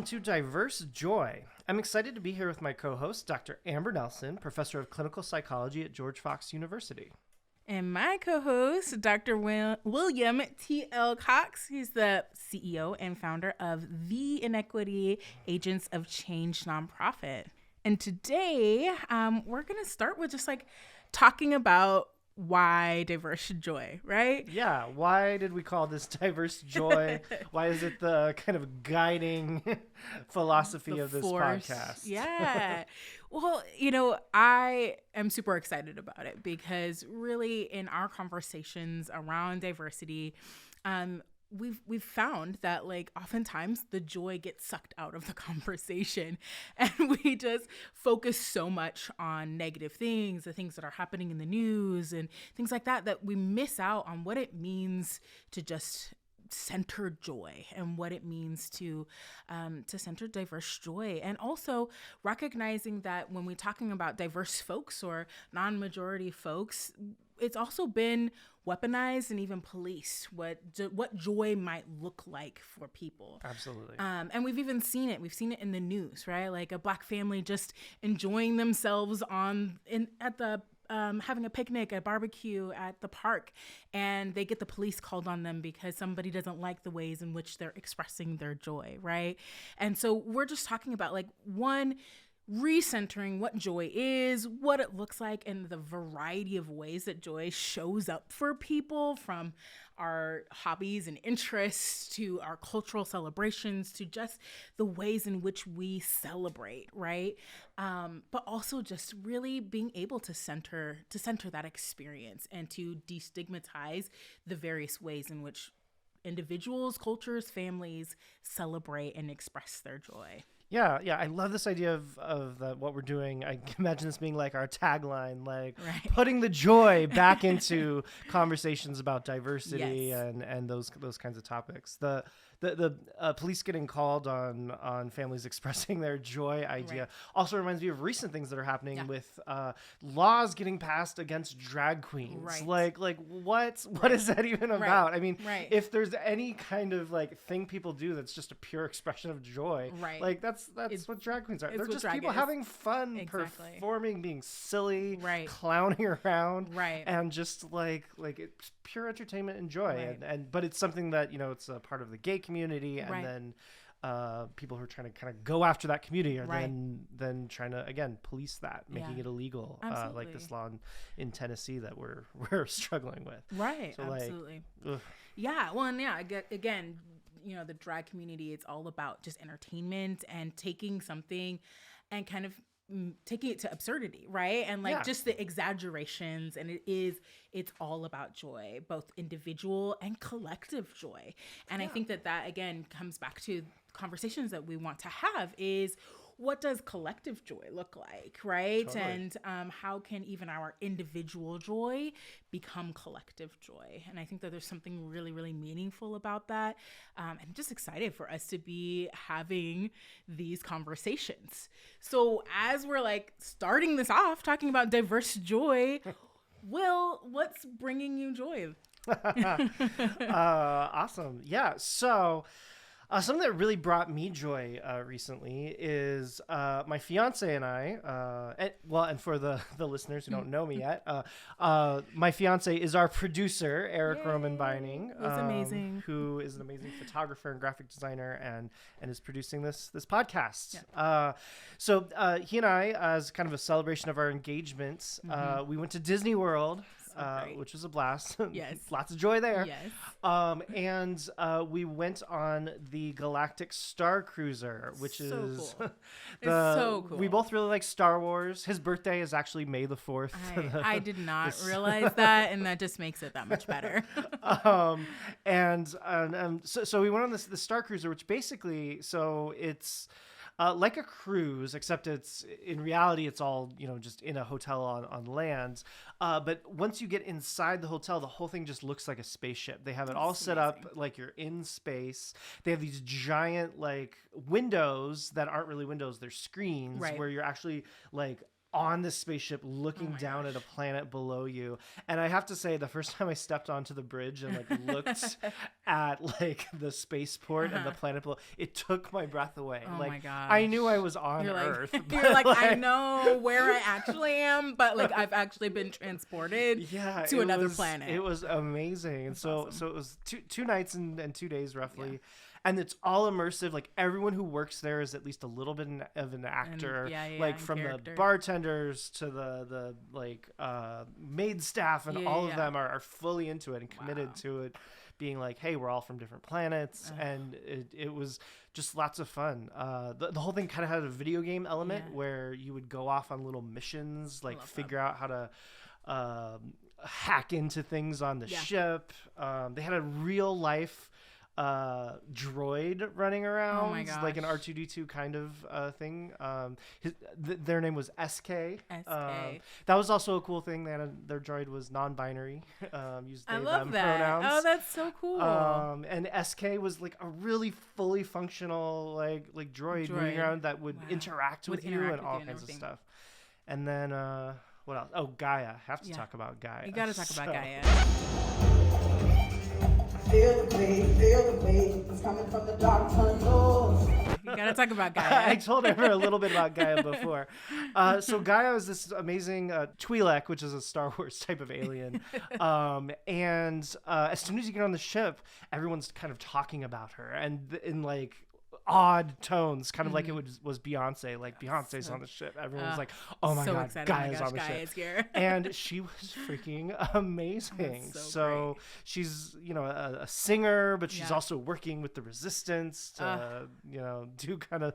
to Diverse Joy. I'm excited to be here with my co-host, Dr. Amber Nelson, professor of clinical psychology at George Fox University. And my co-host, Dr. William T.L. Cox. He's the CEO and founder of the Inequity Agents of Change nonprofit. And today, we're going to start with just talking about why diverse joy, right? Yeah, why did we call this Diverse Joy? Why is it the kind of guiding philosophy of this podcast? Yeah. Well, I am super excited about it because really in our conversations around diversity, we've found that oftentimes the joy gets sucked out of the conversation, and we just focus so much on negative things, the things that are happening in the news and things like that, that we miss out on what it means to just center joy and what it means to center diverse joy. And also recognizing that when we're talking about diverse folks or non-majority folks, it's also been weaponized and even policed what joy might look like for people. Absolutely. And we've even seen it. We've seen it in the news, right? Like a Black family just enjoying themselves having a picnic, a barbecue at the park, and they get the police called on them because somebody doesn't like the ways in which they're expressing their joy, right? And so we're just talking about recentering what joy is, what it looks like, and the variety of ways that joy shows up for people, from our hobbies and interests to our cultural celebrations to just the ways in which we celebrate, right? But also just really being able to center that experience and to destigmatize the various ways in which individuals, cultures, families celebrate and express their joy. Yeah, I love this idea of what we're doing. I can imagine this being like our tagline, putting the joy back into conversations about diversity. Yes. and those kinds of topics. The police getting called on families expressing their joy idea, right, also reminds me of recent things that are happening with laws getting passed against drag queens. Right. What is that even about? I mean, if there's any kind of thing people do that's just a pure expression of joy, right? That's what drag queens are. They're just people having fun, performing, being silly, clowning around, and just it's pure entertainment and joy. And but it's something that it's a part of the gay community, and then people who are trying to kind of go after that community are then trying to again police that, making it illegal, like this law in Tennessee that we're struggling with. Right. So absolutely. Yeah. Well, and again, the drag community, it's all about just entertainment and taking something and kind of taking it to absurdity, right? And just the exaggerations, and it's all about joy, both individual and collective joy. And I think that again comes back to conversations that we want to have is, what does collective joy look like, right? Totally. And how can even our individual joy become collective joy? And I think that there's something really, really meaningful about that. And I'm just excited for us to be having these conversations. So as we're starting this off, talking about diverse joy, Will, what's bringing you joy? Awesome. Yeah. So something that really brought me joy recently is my fiance and I, and for the listeners who don't know me yet, my fiance is our producer, Eric Roman Beining, amazing, who is an amazing photographer and graphic designer, and is producing this podcast. Yeah. So he and I, as kind of a celebration of our engagement, we went to Disney World. Which was a blast. Yes. Lots of joy there. Yes. And we went on the Galactic Star Cruiser, which so is cool. It's so cool. We both really like Star Wars. His birthday is actually May the 4th. I did not realize that, and that just makes it that much better. So we went on the Star Cruiser, which basically, it's like a cruise, except in reality it's all just in a hotel on land. But once you get inside the hotel, the whole thing just looks like a spaceship. They have it all set up like you're in space. They have these giant windows that aren't really windows; they're screens where you're actually on this spaceship looking down at a planet below you. And I have to say, the first time I stepped onto the bridge and like looked at like the spaceport and the planet below, it took my breath away. Oh like my gosh. I knew I was on Earth. You're like, I know where I actually am, but like I've actually been transported to another planet. It was amazing. And so it was two nights and 2 days roughly. Yeah. And it's all immersive. Like everyone who works there is at least a little bit of an actor. Like from the bartenders to the like maid staff and all of them are fully into it and committed to it, being like, hey, we're all from different planets. And it was just lots of fun. The whole thing kind of had a video game element where you would go off on little missions, like figure out how to hack into things on the ship. They had a real life droid running around, like an R2-D2 kind of thing. Their name was SK. That was also a cool thing. Their droid was non-binary, used they them pronouns. Oh, that's so cool. And SK was like a really fully functional like droid moving around that would interact with you and all kinds of stuff. And then what else? Oh, Gaia. Have to talk about Gaia. You got to talk about Gaia. Feel the weight, it's coming from the dark tunnels. You gotta talk about Gaia. I told her a little bit about Gaia before. So Gaia is this amazing Twi'lek, which is a Star Wars type of alien. And as soon as you get on the ship, everyone's kind of talking about her, and in like odd tones, kind of like it was Beyonce. Like Beyonce's on the ship. Everyone was like, "Oh my god, Gaia's on the ship!" Here. And she was freaking amazing. So she's a singer, but she's also working with the Resistance to do kind of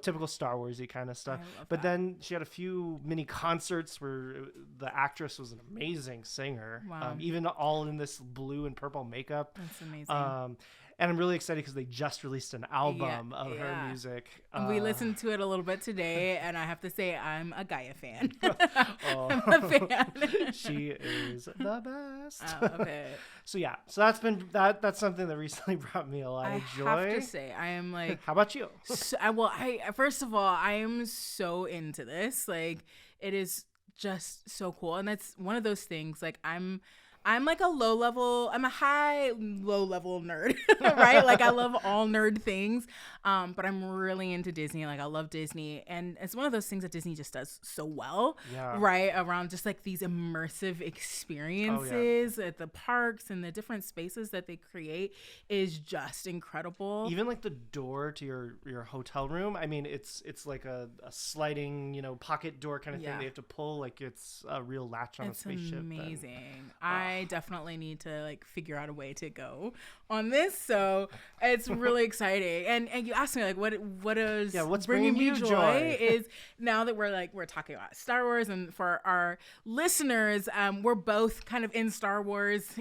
typical Star Warsy kind of stuff. But then she had a few mini concerts where the actress was an amazing singer. Wow. Even all in this blue and purple makeup. That's amazing. And I'm really excited because they just released an album of her music. We listened to it a little bit today, and I have to say I'm a Gaia fan. I'm a fan. She is the best. Okay. So that's something that recently brought me a lot of joy. I have to say, I am like. How about you? First of all, I am so into this. Like, it is just so cool, and that's one of those things. Like, I'm like I'm a high low level nerd, right? Like I love all nerd things. But I'm really into Disney. Like I love Disney. And it's one of those things that Disney just does so well, right? Around just like these immersive experiences at the parks and the different spaces that they create is just incredible. Even like the door to your hotel room. I mean, it's like a sliding, pocket door kind of thing. They have to pull like it's a real latch on a spaceship. It's amazing. I definitely need to like figure out a way to go on this, so it's really exciting. And you asked me like what is what's bringing me joy is now that we're talking about Star Wars, and for our listeners, we're both kind of in Star Wars,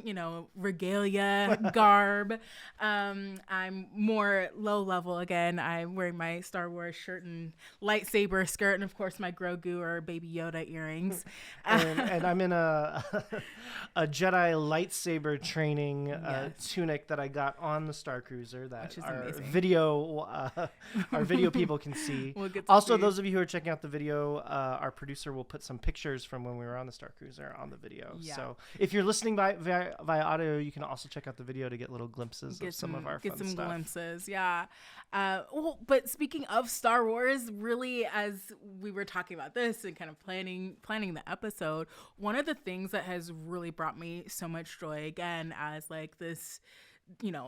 regalia, garb. I'm more low level again. I'm wearing my Star Wars shirt and lightsaber skirt, and of course my Grogu or Baby Yoda earrings. and I'm in a Jedi lightsaber training tunic that I got on the Star Cruiser that our video people can see. Also, those of you who are checking out the video, our producer will put some pictures from when we were on the Star Cruiser on the video. So if you're listening via audio, you can also check out the video to get little glimpses of some of our fun stuff. Get some glimpses, but speaking of Star Wars, really, as we were talking about this and kind of planning the episode, one of the things that has really brought me so much joy, again, as like this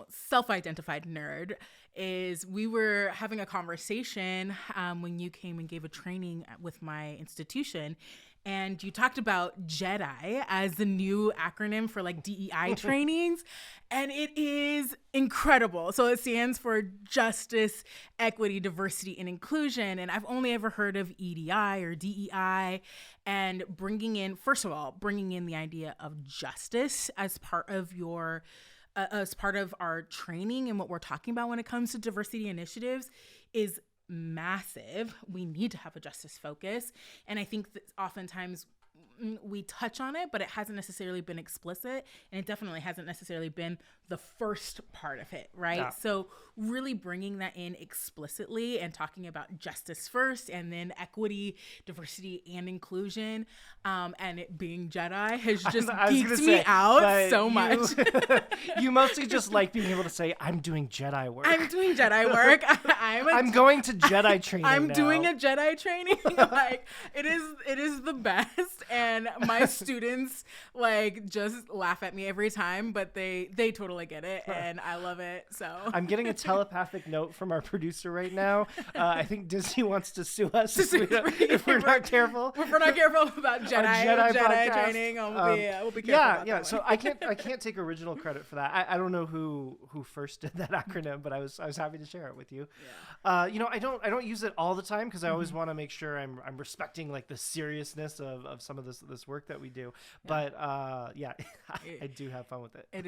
self-identified nerd, is we were having a conversation when you came and gave a training with my institution, and you talked about JEDI as the new acronym for like DEI trainings, and it is incredible. So it stands for Justice, Equity, Diversity, and Inclusion, and I've only ever heard of EDI or DEI, and bringing in the idea of justice as part of our training and what we're talking about when it comes to diversity initiatives is massive. We need to have a justice focus. And I think that oftentimes we touch on it, but it hasn't necessarily been explicit, and it definitely hasn't necessarily been the first part of it, right? Yeah. So really bringing that in explicitly and talking about justice first, and then equity, diversity, and inclusion, and it being Jedi has just geeked me out so much. You mostly just like being able to say, I'm doing Jedi work. I'm doing Jedi work. I'm going to Jedi training I'm now. doing a Jedi training. Like, it is the best. And my students like just laugh at me every time, but they totally get it, and I love it. So I'm getting a telepathic note from our producer right now. I think Disney wants to sue us if we're not careful. If we're not careful about Jedi training, we'll be careful. Yeah. So I can't take original credit for that. I don't know who first did that acronym, but I was happy to share it with you. Yeah. I don't use it all the time because I always want to make sure I'm respecting like the seriousness of some of this work that we do. But I do have fun with it. It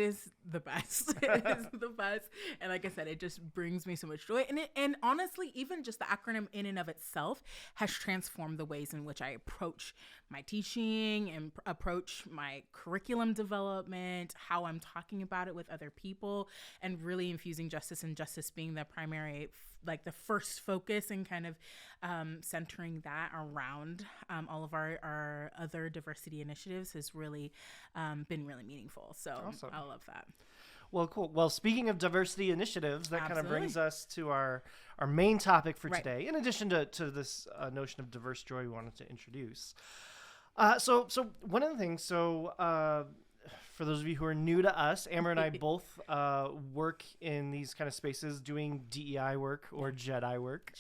is the best. It is the best. And like I said, it just brings me so much joy. And honestly, even just the acronym in and of itself has transformed the ways in which I approach my teaching and approach my curriculum development, how I'm talking about it with other people, and really infusing justice, and justice being the primary, like the first focus, and kind of centering that around all of our other diversity initiatives has really been really meaningful. So awesome. I love that. Well, cool. Well, speaking of diversity initiatives, that kind of brings us to our main topic for today, in addition to this notion of diverse joy we wanted to introduce. So one of the things, for those of you who are new to us, Amber and I both work in these kind of spaces doing DEI work or Jedi work.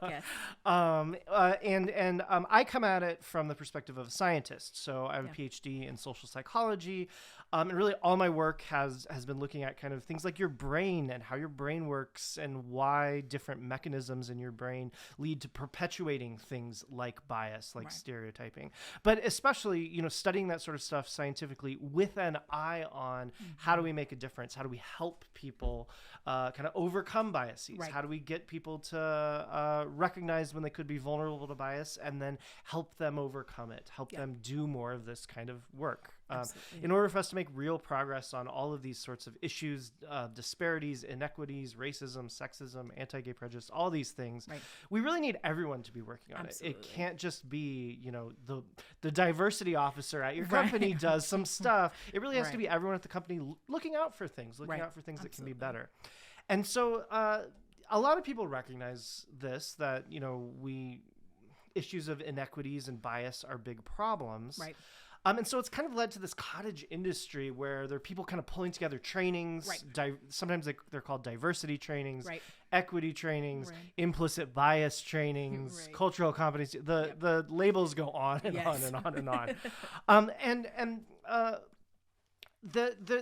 Yes. And I come at it from the perspective of a scientist. So I have a PhD in social psychology. And really all my work has been looking at kind of things like your brain and how your brain works and why different mechanisms in your brain lead to perpetuating things like bias, like stereotyping. But especially, studying that sort of stuff scientifically with an eye on how do we make a difference? How do we help people kind of overcome biases? How do we get people to recognize when they could be vulnerable to bias and then help them overcome it, help them do more of this kind of work? In order for us to make real progress on all of these sorts of issues, disparities, inequities, racism, sexism, anti-gay prejudice, all these things, we really need everyone to be working on it. It can't just be, the diversity officer at your company does some stuff. It really has to be everyone at the company looking out for things, out for things that can be better. And so a lot of people recognize this, that, issues of inequities and bias are big problems. Right. And so it's kind of led to this cottage industry where there are people kind of pulling together trainings. Sometimes they're called diversity trainings, equity trainings, implicit bias trainings, cultural competency. The labels go on and on and on and on.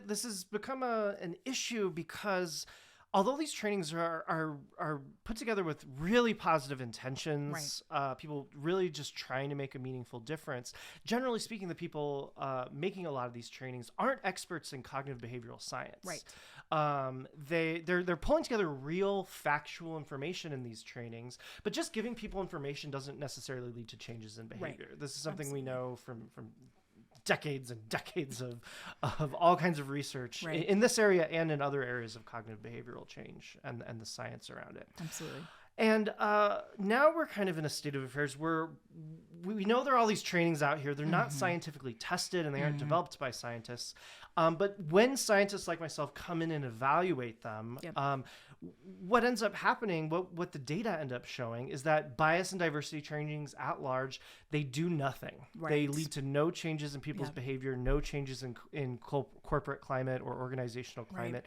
This has become an issue because although these trainings are put together with really positive intentions, people really just trying to make a meaningful difference, generally speaking, the people making a lot of these trainings aren't experts in cognitive behavioral science. They're pulling together real factual information in these trainings, but just giving people information doesn't necessarily lead to changes in behavior. This is something we know from decades and decades of all kinds of research in this area and in other areas of cognitive behavioral change and the science around it. Absolutely. And now we're kind of in a state of affairs where we know there are all these trainings out here. They're not scientifically tested and they aren't developed by scientists. But when scientists like myself come in and evaluate them, what ends up happening, what the data end up showing is that bias and diversity trainings at large, they do nothing. They lead to no changes in people's behavior, no changes in corporate climate or organizational climate.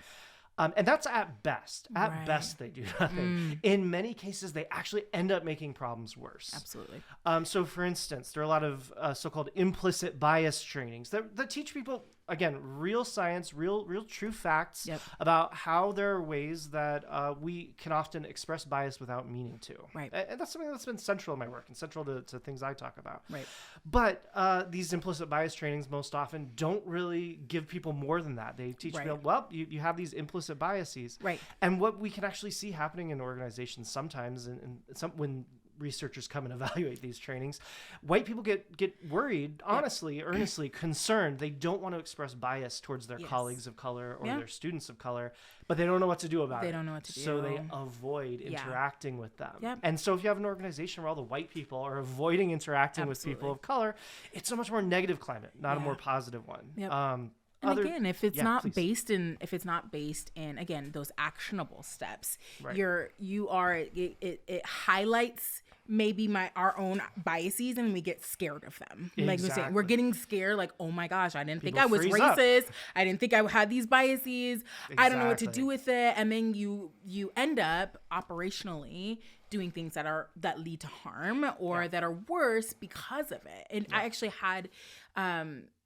And that's at best. At best, they do nothing. In many cases, they actually end up making problems worse. Absolutely. So, for instance, there are a lot of so-called implicit bias trainings that teach people, again, real science, real true facts about how there are ways that we can often express bias without meaning to. And that's something that's been central in my work and central to things I talk about. But these implicit bias trainings most often don't really give people more than that. They teach people, well, you have these implicit biases. And what we can actually see happening in organizations sometimes, and when researchers come and evaluate these trainings, white people get worried, honestly, earnestly concerned. They don't want to express bias towards their colleagues of color or their students of color, but they don't know what to do about it. They don't know what to do. So they avoid interacting with them. Yep. And so if you have an organization where all the white people are avoiding interacting with people of color, it's a much more negative climate, not a more positive one. Yep. And again, if it's not based in again those actionable steps, it highlights maybe our own biases, and we get scared of them. Exactly. Like we're saying, we're getting scared. Like, oh my gosh, I didn't think I was racist. I didn't think I had these biases. Exactly. I don't know what to do with it. And then you end up operationally doing things that lead to harm or that are worse because of it. And I actually had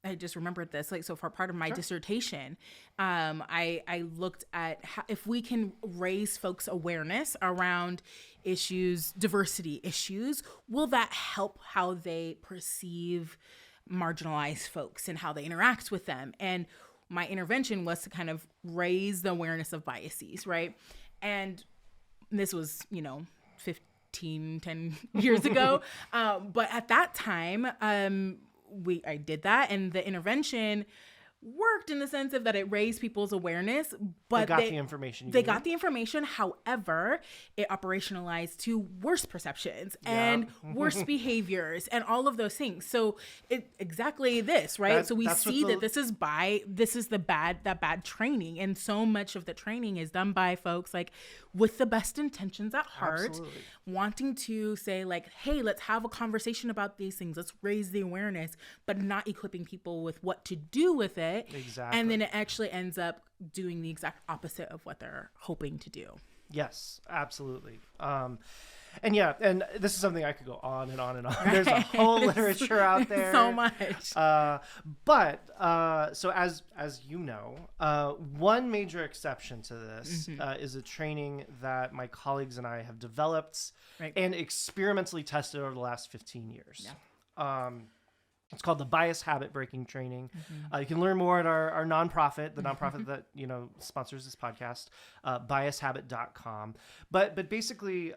I just remembered this, like, so for part of my dissertation, I looked at how, if we can raise folks' awareness around issues, diversity issues, will that help how they perceive marginalized folks and how they interact with them? And my intervention was to kind of raise the awareness of biases, right? And this was, 10 years ago. But at that time, I did that, and the intervention worked in the sense of that it raised people's awareness, but they got the information. They got the information. However, it operationalized to worse perceptions and worse behaviors and all of those things. So exactly this, right? So we see that this is that bad training, and so much of the training is done by folks like with the best intentions at heart, wanting to say like, hey, let's have a conversation about these things. Let's raise the awareness, but not equipping people with what to do with it. Exactly. And then it actually ends up doing the exact opposite of what they're hoping to do. Yes, absolutely. And this is something I could go on and on and on. There's a whole literature out there. So much. So as you know, one major exception to this is a training that my colleagues and I have developed and experimentally tested over the last 15 years. Yeah. It's called the Bias Habit Breaking Training. You can learn more at our nonprofit, the nonprofit that sponsors this podcast, biashabit.com. But basically,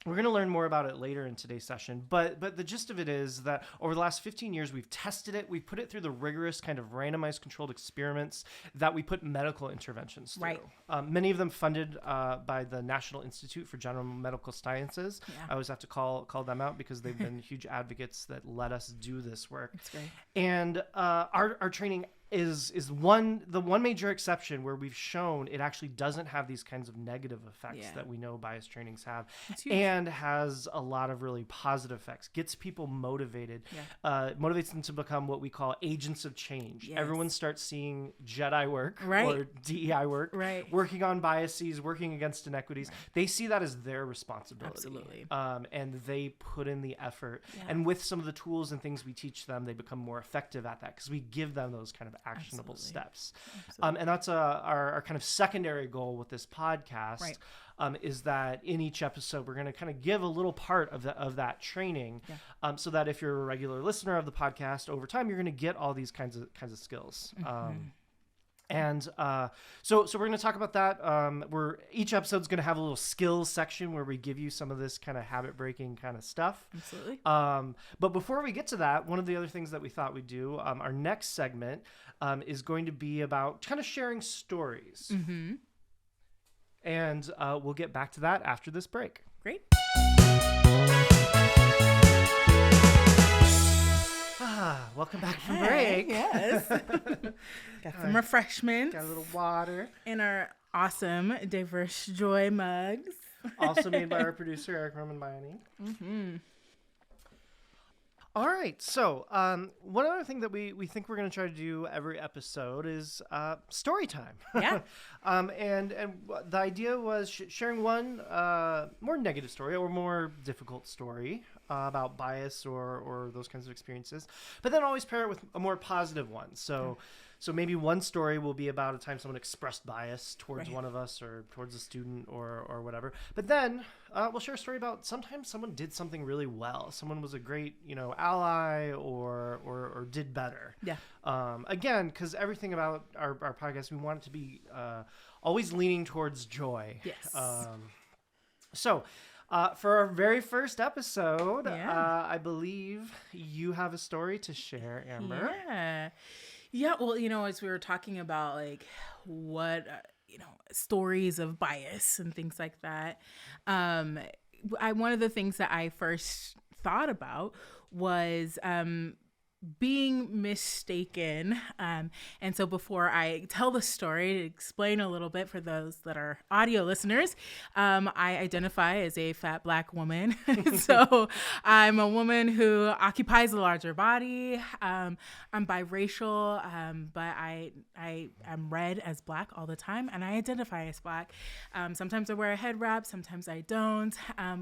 we're going to learn more about it later in today's session. But the gist of it is that over the last 15 years, we've tested it. We've put it through the rigorous kind of randomized controlled experiments that we put medical interventions through. Right. Many of them funded by the National Institute for General Medical Sciences. Yeah. I always have to call them out because they've been huge advocates that let us do this work. That's great. And our training is the one major exception where we've shown it actually doesn't have these kinds of negative effects that we know bias trainings have, and has a lot of really positive effects. Gets people motivated, motivates them to become what we call agents of change. Yes. Everyone starts seeing Jedi work or DEI work, working on biases, working against inequities. They see that as their responsibility. Absolutely. And they put in the effort. Yeah. And with some of the tools and things we teach them, they become more effective at that because we give them those kind of actionable steps. And that's our kind of secondary goal with this podcast, is that in each episode we're going to kind of give a little part of that training, so that if you're a regular listener of the podcast, over time you're going to get all these kinds of skills. So we're going to talk about that. Each episode is going to have a little skills section where we give you some of this kind of habit breaking kind of stuff. Absolutely. But before we get to that, one of the other things that we thought we'd do, our next segment is going to be about kind of sharing stories. And we'll get back to that after this break. Great. Welcome back from break. Yes. Got some refreshments. Got a little water. And our awesome Diverse Joy mugs. Also made by our producer, Eric Roman-Bayani. All right. So one other thing that we think we're going to try to do every episode is story time. Yeah. And the idea was sharing one more negative story or more difficult story about bias or those kinds of experiences, but then always pair it with a more positive one. So maybe one story will be about a time someone expressed bias towards one of us or towards a student or whatever. But then we'll share a story about sometimes someone did something really well. Someone was a great, ally or did better. Yeah. Again, because everything about our podcast, we want it to be always leaning towards joy. Yes. For our very first episode, I believe you have a story to share, Amber. Yeah. Well, as we were talking about like what, stories of bias and things like that. One of the things that I first thought about was, being mistaken. And so before I tell the story, to explain a little bit for those that are audio listeners, I identify as a fat Black woman. So I'm a woman who occupies a larger body. I'm biracial, but I am read as Black all the time, and I identify as Black. Sometimes I wear a head wrap, sometimes I don't,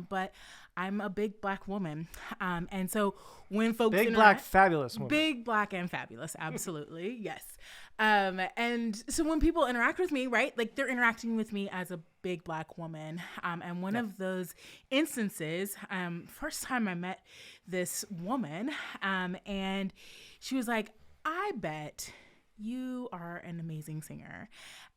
but I'm a big Black woman. And so when folks Big Black fabulous woman. Big Black and fabulous, absolutely. Yes. And so when people interact with me, right, like they're interacting with me as a big Black woman. And one of those instances, first time I met this woman, and she was like, I bet you are an amazing singer.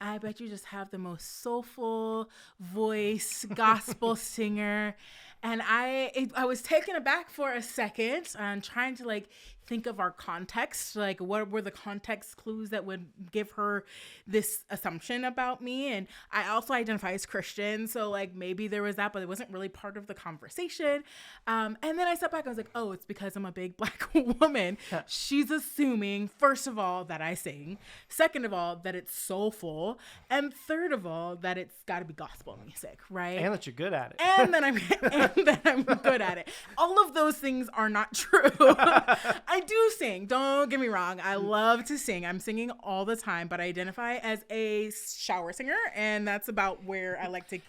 I bet you just have the most soulful voice, gospel singer. And I was taken aback for a second and trying to like think of our context, like what were the context clues that would give her this assumption about me. And I also identify as Christian, so like maybe there was that, but it wasn't really part of the conversation. And then I stepped back, I was like, oh, it's because I'm a big Black woman. She's assuming, first of all, that I sing, second of all, that it's soulful, and third of all, that it's got to be gospel music, right? And that you're good at it. And that I'm good at it. All of those things are not true. I do sing. Don't get me wrong. I love to sing. I'm singing all the time, but I identify as a shower singer, and that's about where I like to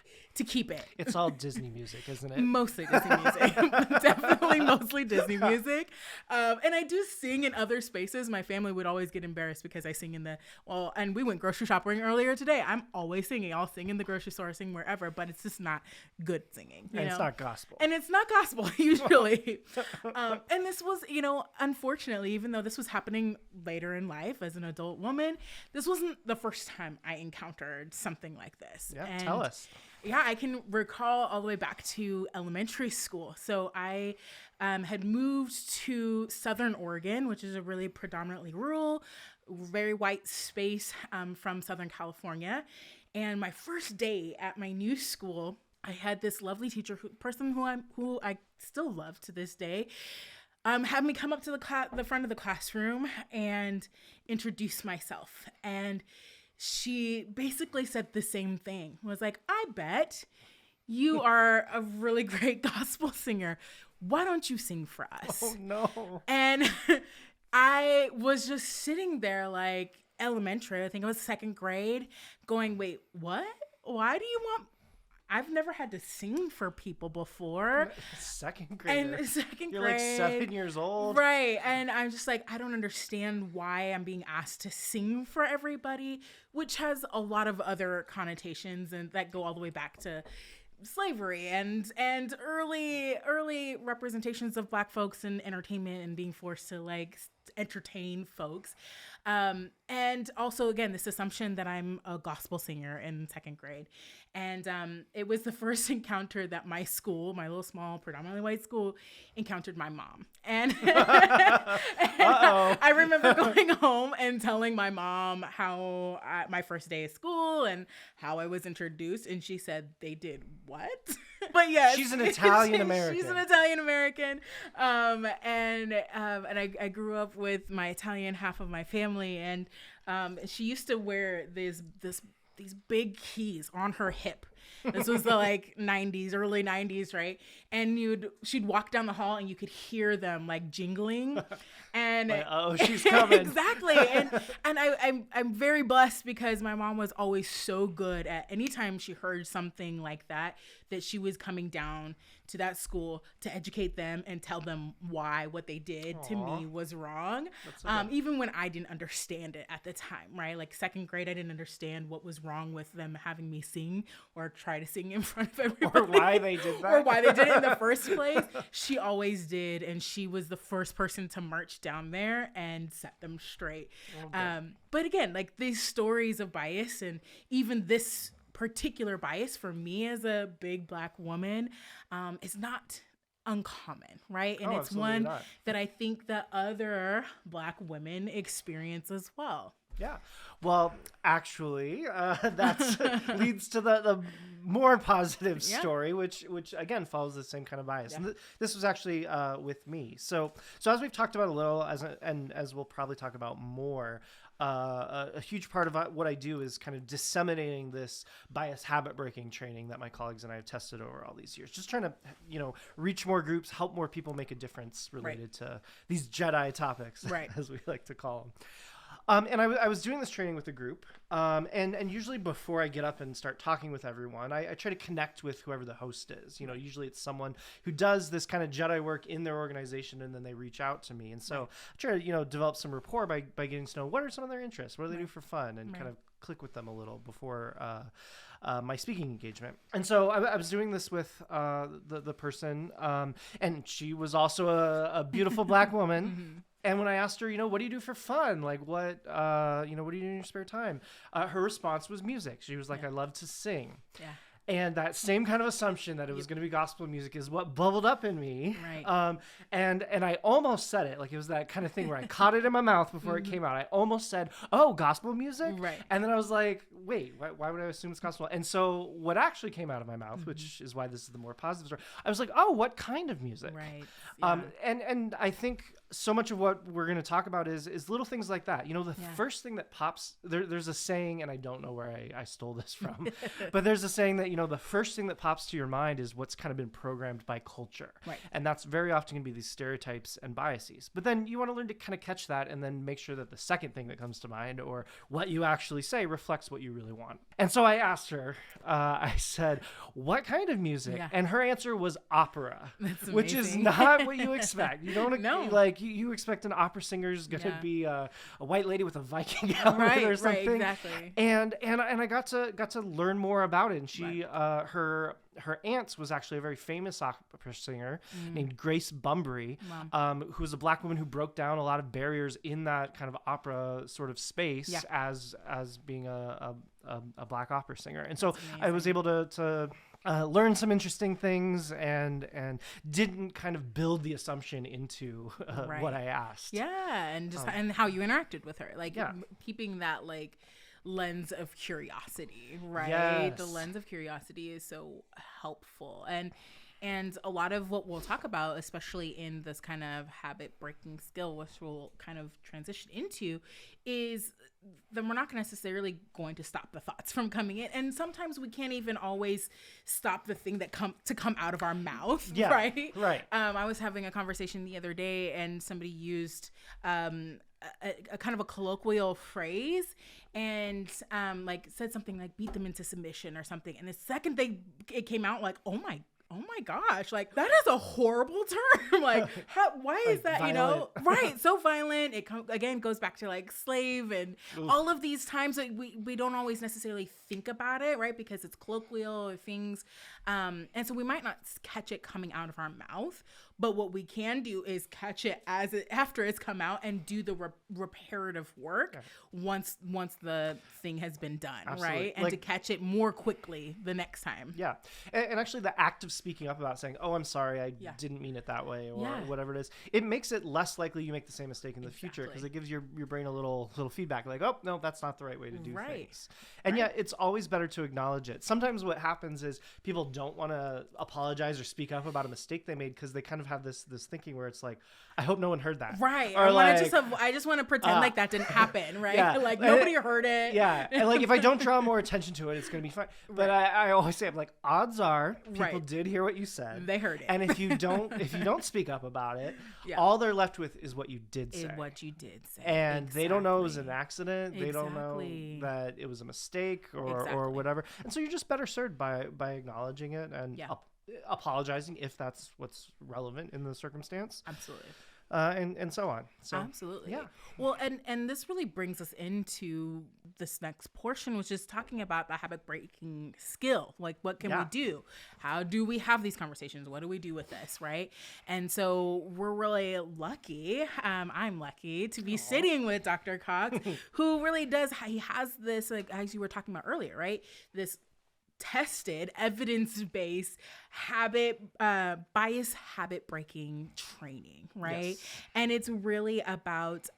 keep it. It's all Disney music, isn't it? Mostly Disney music. Definitely mostly Disney music. And I do sing in other spaces. My family would always get embarrassed because I sing and we went grocery shopping earlier today. I'm always singing. I'll sing in the grocery store, sing wherever, but it's just not good singing. It's not gospel. And it's not gospel usually. And this was, unfortunately, even though this was happening later in life as an adult woman, this wasn't the first time I encountered something like this. Yeah, tell us. Yeah, I can recall all the way back to elementary school. So I had moved to Southern Oregon, which is a really predominantly rural, very white space from Southern California. And my first day at my new school, I had this lovely teacher, who I still love to this day, had me come up to the front of the classroom and introduce myself. And she basically said the same thing. Was like, I bet you are a really great gospel singer. Why don't you sing for us? Oh, no. And I was just sitting there like elementary, I think it was second grade, going, wait, what? Why do you want... I've never had to sing for people before. Second grade. You're like 7 years old. Right. And I'm just like, I don't understand why I'm being asked to sing for everybody, which has a lot of other connotations and that go all the way back to slavery and early representations of Black folks in entertainment and being forced to like entertain folks. And also, again, this assumption that I'm a gospel singer in second grade. And it was the first encounter that my school, my little small, predominantly white school, encountered my mom. And, I remember going home and telling my mom how my first day of school and how I was introduced. And she said, they did what? But yes. She's an Italian American. She's an Italian American. And I grew up with my Italian half of my family. And she used to wear these big keys on her hip. This was the like 90s, early 90s, right? And she'd walk down the hall and you could hear them like jingling. And like, oh, she's coming. Exactly. And I'm very blessed because my mom was always so good at anytime she heard something like that she was coming down to that school to educate them and tell them why what they did to me was wrong. Even when I didn't understand it at the time, right? Like second grade, I didn't understand what was wrong with them having me sing or try to sing in front of everybody. Or why they did that. Or why they did it in the first place. She always did. And she was the first person to march down there and set them straight. Okay. But again, like these stories of bias and even this particular bias for me as a big Black woman is not uncommon, right? And it's one that I think that other Black women experience as well. Yeah. Well, actually, that leads to the more positive story, which again follows the same kind of bias. And this was actually with me. So as we've talked about a little, as we'll probably talk about more, a huge part of what I do is kind of disseminating this bias habit breaking training that my colleagues and I have tested over all these years. Just trying to, reach more groups, help more people make a difference related to these Jedi topics, as we like to call them. And I was doing this training with a group, and usually before I get up and start talking with everyone, I try to connect with whoever the host is. Usually it's someone who does this kind of Jedi work in their organization, and then they reach out to me. And so I try to, develop some rapport by getting to know what are some of their interests, what do they do for fun, and kind of click with them a little before my speaking engagement. And so I was doing this with the person, and she was also a beautiful Black woman. And when I asked her, what do you do for fun? Like what do you do in your spare time? Her response was music. She was like, I love to sing. Yeah. And that same kind of assumption that it was going to be gospel music is what bubbled up in me. Right. And I almost said it. Like it was that kind of thing where I caught it in my mouth before it came out. I almost said, oh, gospel music? Right. And then I was like, wait, why would I assume it's gospel? And so what actually came out of my mouth, which is why this is the more positive story, I was like, oh, what kind of music? Right. Yeah. And I think so much of what we're going to talk about is little things like that. The first thing that pops, there's a saying, and I don't know where I stole this from, but there's a saying that, the first thing that pops to your mind is what's kind of been programmed by culture. Right. And that's very often going to be these stereotypes and biases. But then you want to learn to kind of catch that and then make sure that the second thing that comes to mind or what you actually say reflects what you really want. And so I asked her, I said, what kind of music? Yeah. And her answer was opera, which is not what you expect. You don't you expect an opera singer is going to be a white lady with a Viking helmet or something. Right, exactly. And I got to learn more about it. And she, her aunt was actually a very famous opera singer named Grace Bumbry, who was a Black woman who broke down a lot of barriers in that kind of opera sort of space as being a Black opera singer. And so I was able to learn some interesting things and didn't kind of build the assumption into what I asked. Yeah, and just and how you interacted with her, keeping that lens of curiosity, right? Yes. The lens of curiosity is so helpful. And a lot of what we'll talk about, especially in this kind of habit breaking skill, which we'll kind of transition into, is that we're not necessarily going to stop the thoughts from coming in. And sometimes we can't even always stop the thing that come out of our mouth, right? Right. I was having a conversation the other day and somebody used a kind of a colloquial phrase and said something like beat them into submission or something. And the second it came out, oh my gosh, that is a horrible term. Why is that, violent. Right, so violent. It again goes back to slave and all of these times that we don't always necessarily think about it, right? Because it's colloquial or things. And so we might not catch it coming out of our mouth, but what we can do is catch it after it's come out and do the reparative work once the thing has been done. Absolutely. Right? And to catch it more quickly the next time. Yeah. And actually the act of speaking up about saying, oh, I'm sorry, I didn't mean it that way or whatever it is, it makes it less likely you make the same mistake in the future because it gives your brain a little feedback oh, no, that's not the right way to do things. And it's always better to acknowledge it. Sometimes what happens is people don't want to apologize or speak up about a mistake they made because they kind of have this thinking where it's I hope no one heard that. Right. Or I just want to pretend that didn't happen, right? Yeah. Nobody heard it. Yeah. And if I don't draw more attention to it, it's going to be fine. But I always say, odds are people did hear what you said. They heard it. And if you don't speak up about it, all they're left with is what you did say. And they don't know it was an accident. They don't know that it was a mistake or whatever. And so you're just better served by acknowledging it and apologizing if that's what's relevant in the circumstance. Absolutely. And so on. So, absolutely. Yeah. Well, and this really brings us into this next portion, which is talking about the habit breaking skill. What can we do? How do we have these conversations? What do we do with this? Right. And so we're really lucky. I'm lucky to be sitting with Dr. Cox, who really he has this, as you were talking about earlier, right? This tested, evidence-based bias habit breaking training, right? Yes. And it's really about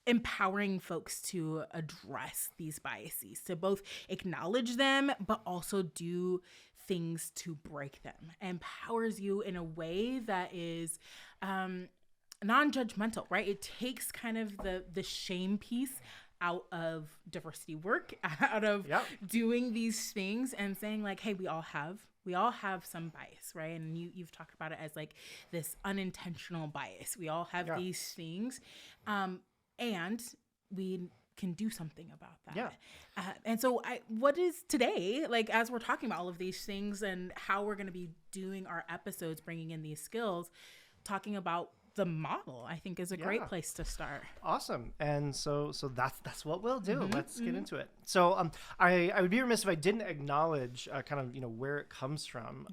empowering folks to address these biases, to both acknowledge them, but also do things to break them. Empowers you in a way that is non-judgmental, right? It takes kind of the shame piece out of diversity work, out of doing these things and saying like, hey, we all have some bias, right? And you've talked about it as like this unintentional bias. We all have these things. And we can do something about that. Yeah. And so what is today, like as we're talking about all of these things and how we're going to be doing our episodes, bringing in these skills, talking about the model, I think is a great place to start. Awesome. And so that's what we'll do. Let's get into it. So I would be remiss if I didn't acknowledge kind of, where it comes from.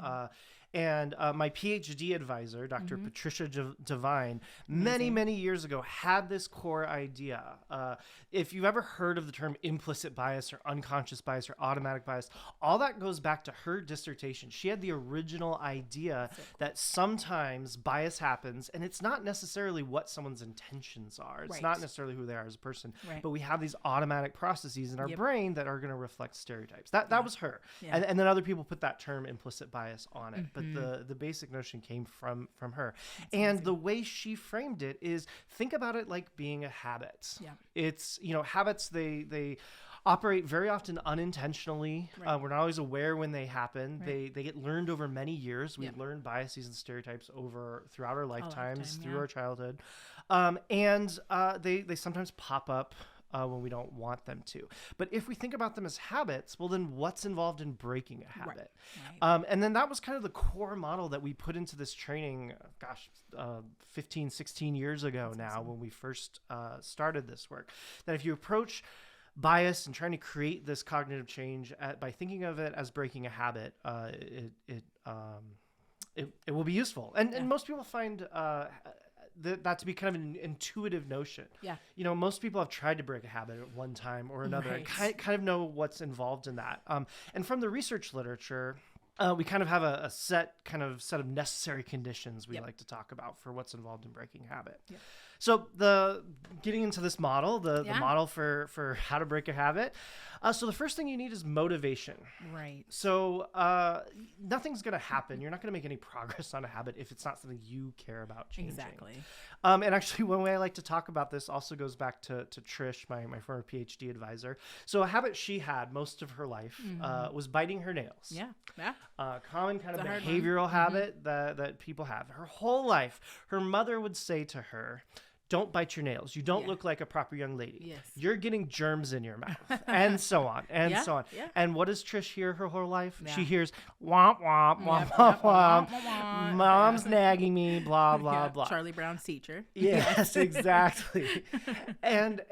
And my PhD advisor, Dr. Patricia Devine, many years ago had this core idea. If you've ever heard of the term implicit bias or unconscious bias or automatic bias, all that goes back to her dissertation. She had the original idea that sometimes bias happens, and it's not necessarily what someone's intentions are. It's not necessarily who they are as a person, but we have these automatic processes in our brain that are going to reflect stereotypes. That was her. Yeah. And then other people put that term implicit bias on it. But the basic notion came from her. That's and amazing. The way she framed it is, think about it like being a habit. Yeah. It's, habits, they operate very often unintentionally. Right. We're not always aware when they happen. Right. They get learned over many years. We learn biases and stereotypes throughout our lifetimes, through our childhood. And they sometimes pop up when we don't want them to. But if we think about them as habits, well, then what's involved in breaking a habit? Right. And then that was kind of the core model that we put into this training, 15, 16 years ago now, when we first started this work. That if you approach bias and trying to create this cognitive change by thinking of it as breaking a habit, it will be useful. And most people find that to be kind of an intuitive notion. Yeah. Most people have tried to break a habit at one time or another and kind of know what's involved in that. And from the research literature, we kind of have a set of necessary conditions we like to talk about for what's involved in breaking a habit. Yep. So getting into this model, the model for how to break a habit. So the first thing you need is motivation. Right. So nothing's going to happen. You're not going to make any progress on a habit if it's not something you care about changing. Exactly. And actually, one way I like to talk about this also goes back to Trish, my former PhD advisor. So a habit she had most of her life was biting her nails. Yeah. Yeah. Common kind of behavioral habit that people have. Her whole life, her mother would say to her, don't bite your nails. You don't look like a proper young lady. Yes. You're getting germs in your mouth, and so on, and so on. Yeah. And what does Trish hear her whole life? Yeah. She hears, womp, womp, womp, womp, womp. Mom's nagging me, blah, blah, blah. Charlie Brown's teacher. Yes, exactly. and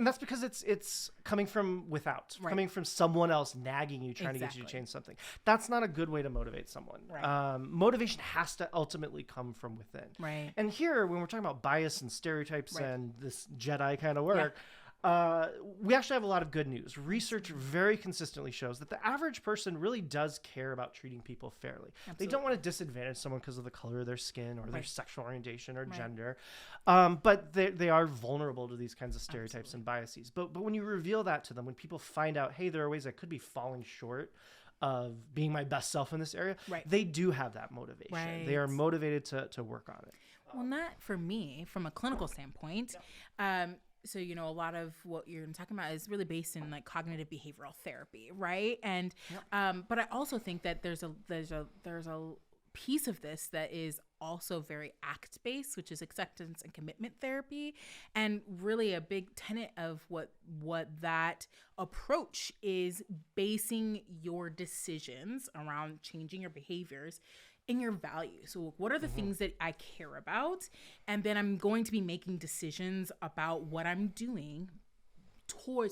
that's because it's coming from without, coming from someone else nagging you, trying to get you to change something. That's not a good way to motivate someone. Right. Motivation has to ultimately come from within. Right. And here, when we're talking about bias and stereotypes and this Jedi kind of work, we actually have a lot of good news. Research very consistently shows that the average person really does care about treating people fairly. Absolutely. They don't want to disadvantage someone because of the color of their skin or their sexual orientation or gender. But they are vulnerable to these kinds of stereotypes and biases. But when you reveal that to them, when people find out, hey, there are ways I could be falling short of being my best self in this area, they do have that motivation. Right. They are motivated to work on it. Well, not for me, from a clinical standpoint. So, a lot of what you're talking about is really based in like cognitive behavioral therapy, right? And but I also think that there's a piece of this that is also very ACT-based, which is acceptance and commitment therapy, and really a big tenet of what that approach is, basing your decisions around changing your behaviors in your values. So what are the things that I care about? And then I'm going to be making decisions about what I'm doing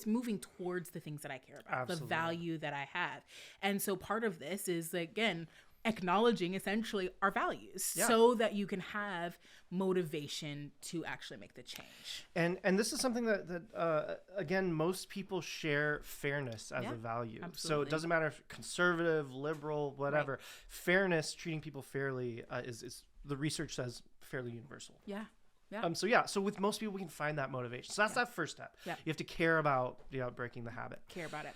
moving towards the things that I care about, the value that I have. And so part of this is, again, acknowledging essentially our values so that you can have motivation to actually make the change. And this is something that again, most people share fairness as a value. Absolutely. So it doesn't matter if conservative, liberal, whatever. Right. Fairness, treating people fairly, is the research says fairly universal. Yeah. So with most people, we can find that motivation. So that's that first step. You have to care about breaking the habit. Care about it.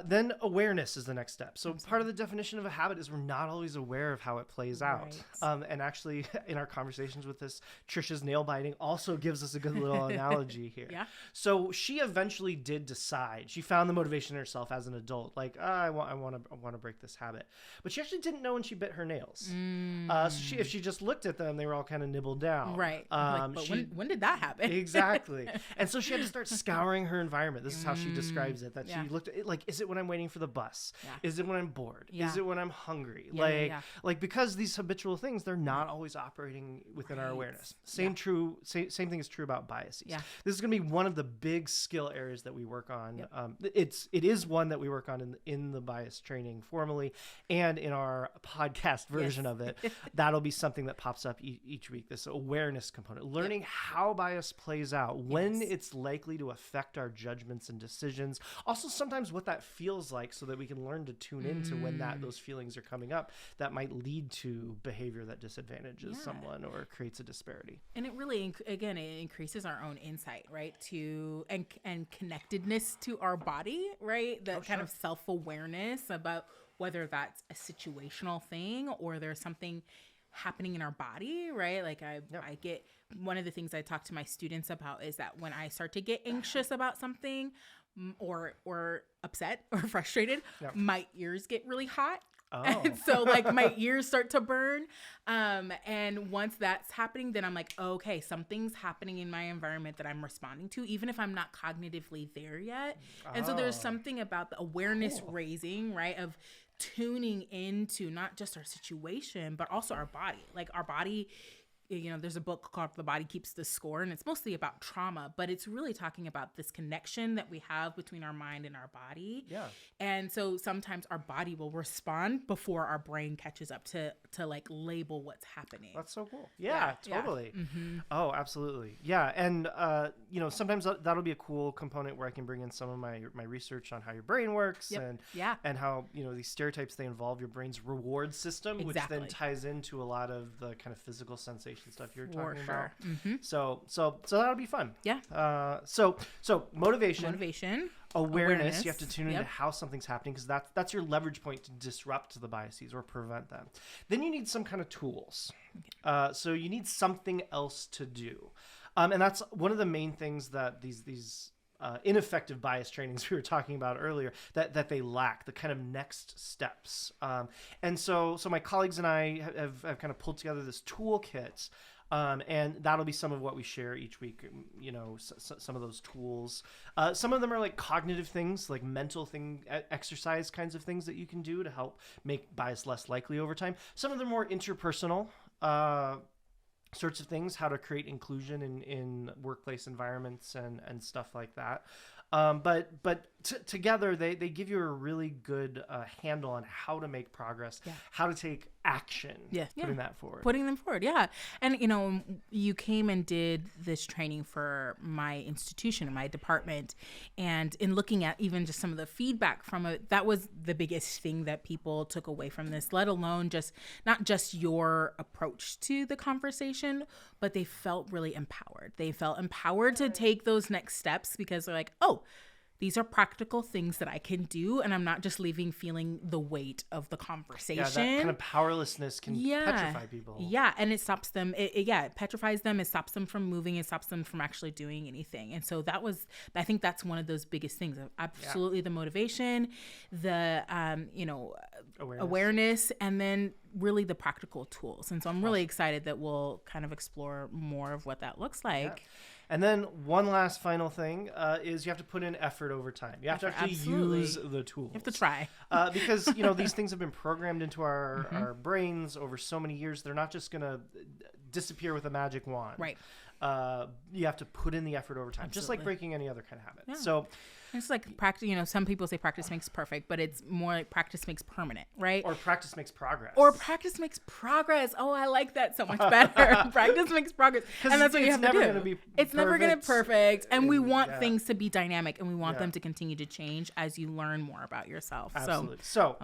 Then awareness is the next step. So part of the definition of a habit is we're not always aware of how it plays out. And actually, in our conversations with this, Trisha's nail biting also gives us a good little analogy here. So she eventually did decide. She found the motivation in herself as an adult, like I want to break this habit. But she actually didn't know when she bit her nails. So if she just looked at them, they were all kind of nibbled down. Right. But when did that happen? Exactly. And so she had to start scouring her environment. This is how she describes it. That she looked at it like, is it when I'm waiting for the bus? Is it when I'm bored? Is it when I'm hungry? Like because these habitual things, they're not always operating within our awareness. Same thing is true about biases. This is going to be one of the big skill areas that we work on. It is one that we work on in the bias training formally, and in our podcast version of it. That'll be something that pops up each week. This awareness component, learning how bias plays out, when it's likely to affect our judgments and decisions. Also, sometimes what that feels like, so that we can learn to tune into when those feelings are coming up that might lead to behavior that disadvantages someone or creates a disparity. And it really, again, it increases our own insight, right? And connectedness to our body, right? That kind of self-awareness about whether that's a situational thing or there's something happening in our body, right? Like I get, one of the things I talk to my students about is that when I start to get anxious about something or upset or frustrated, my ears get really hot. And so like my ears start to burn. And once that's happening, then I'm like, okay, something's happening in my environment that I'm responding to, even if I'm not cognitively there yet. And so there's something about the awareness raising, right? Of tuning into not just our situation, but also our body. Like our body, there's a book called The Body Keeps the Score, and it's mostly about trauma, but it's really talking about this connection that we have between our mind and our body. And so sometimes our body will respond before our brain catches up to like label what's happening. That's so cool. Yeah, totally. Oh, absolutely. Yeah. And, sometimes that'll be a cool component where I can bring in some of my research on how your brain works and how, these stereotypes, they involve your brain's reward system, which then ties into a lot of the kind of physical sensation stuff you're talking about. So that'll be fun. So motivation, awareness. You have to tune into how something's happening, because that's your leverage point to disrupt the biases or prevent them. Then you need some kind of tools. So you need something else to do, and that's one of the main things that these ineffective bias trainings we were talking about earlier, that they lack, the kind of next steps. And so my colleagues and I have kind of pulled together this toolkit, and that'll be some of what we share each week, some of those tools. Some of them are like cognitive things, like mental exercise kinds of things that you can do to help make bias less likely over time. Some of them are more interpersonal, sorts of things, how to create inclusion in workplace environments and stuff like that. But together they give you a really good handle on how to make progress, how to take action, putting them forward. And you came and did this training for my institution, my department, and in looking at even just some of the feedback from it, that was the biggest thing that people took away from this, let alone not just your approach to the conversation, but they felt really empowered. They felt empowered to take those next steps, because they're like, oh, these are practical things that I can do, and I'm not just leaving feeling the weight of the conversation. Yeah, that kind of powerlessness can petrify people. Yeah, and it stops them. It petrifies them. It stops them from moving. It stops them from actually doing anything. And so I think that's one of those biggest things. Absolutely, the motivation, the awareness, and then really the practical tools. And so I'm really excited that we'll kind of explore more of what that looks like. Yeah. And then one last final thing is you have to put in effort over time. You have to actually use the tools. You have to try. Because, these things have been programmed into our brains over so many years. They're not just going to disappear with a magic wand. Right. You have to put in the effort over time, just like breaking any other kind of habit. Yeah. It's like practice, you know, some people say practice makes perfect, but it's more like practice makes permanent, right? Or practice makes progress. Oh, I like that so much better. Practice makes progress. And that's what you have to do. It's never going to be perfect. And we want things to be dynamic, and we want them to continue to change as you learn more about yourself. Absolutely. So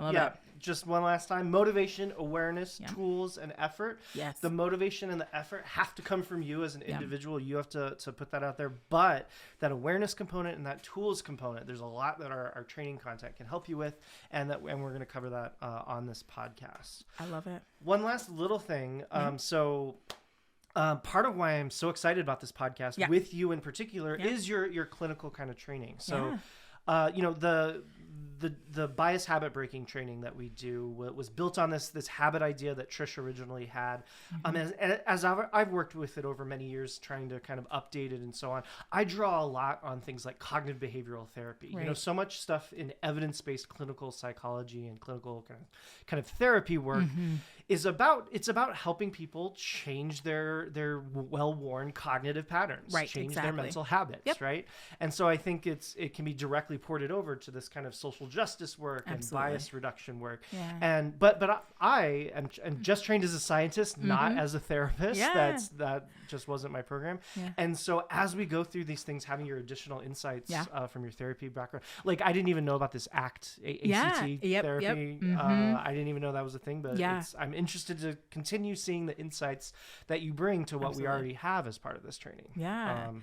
just one last time, motivation, awareness, tools, and effort. Yes. The motivation and the effort have to come from you as an individual. You have to put that out there. But that awareness component and that tools component, there's a lot that our training content can help you with, and we're going to cover that on this podcast. I love it. One last little thing. Part of why I'm so excited about this podcast with you in particular is your clinical kind of training. So, you know, the bias habit breaking training that we do was built on this habit idea that Trish originally had. As I've worked with it over many years, trying to kind of update it and so on, I draw a lot on things like cognitive behavioral therapy. Right. You know, so much stuff in evidence-based clinical psychology and clinical kind of therapy work is about helping people change their well-worn cognitive patterns, change their mental habits, right? And so I think it can be directly ported over to this kind of social justice work and bias reduction work. And but I am just trained as a scientist, not as a therapist. That just wasn't my program. And so as we go through these things, having your additional insights from your therapy background, like I didn't even know about this ACT therapy. I didn't even know that was a thing, but I'm interested to continue seeing the insights that you bring to what we already have as part of this training. And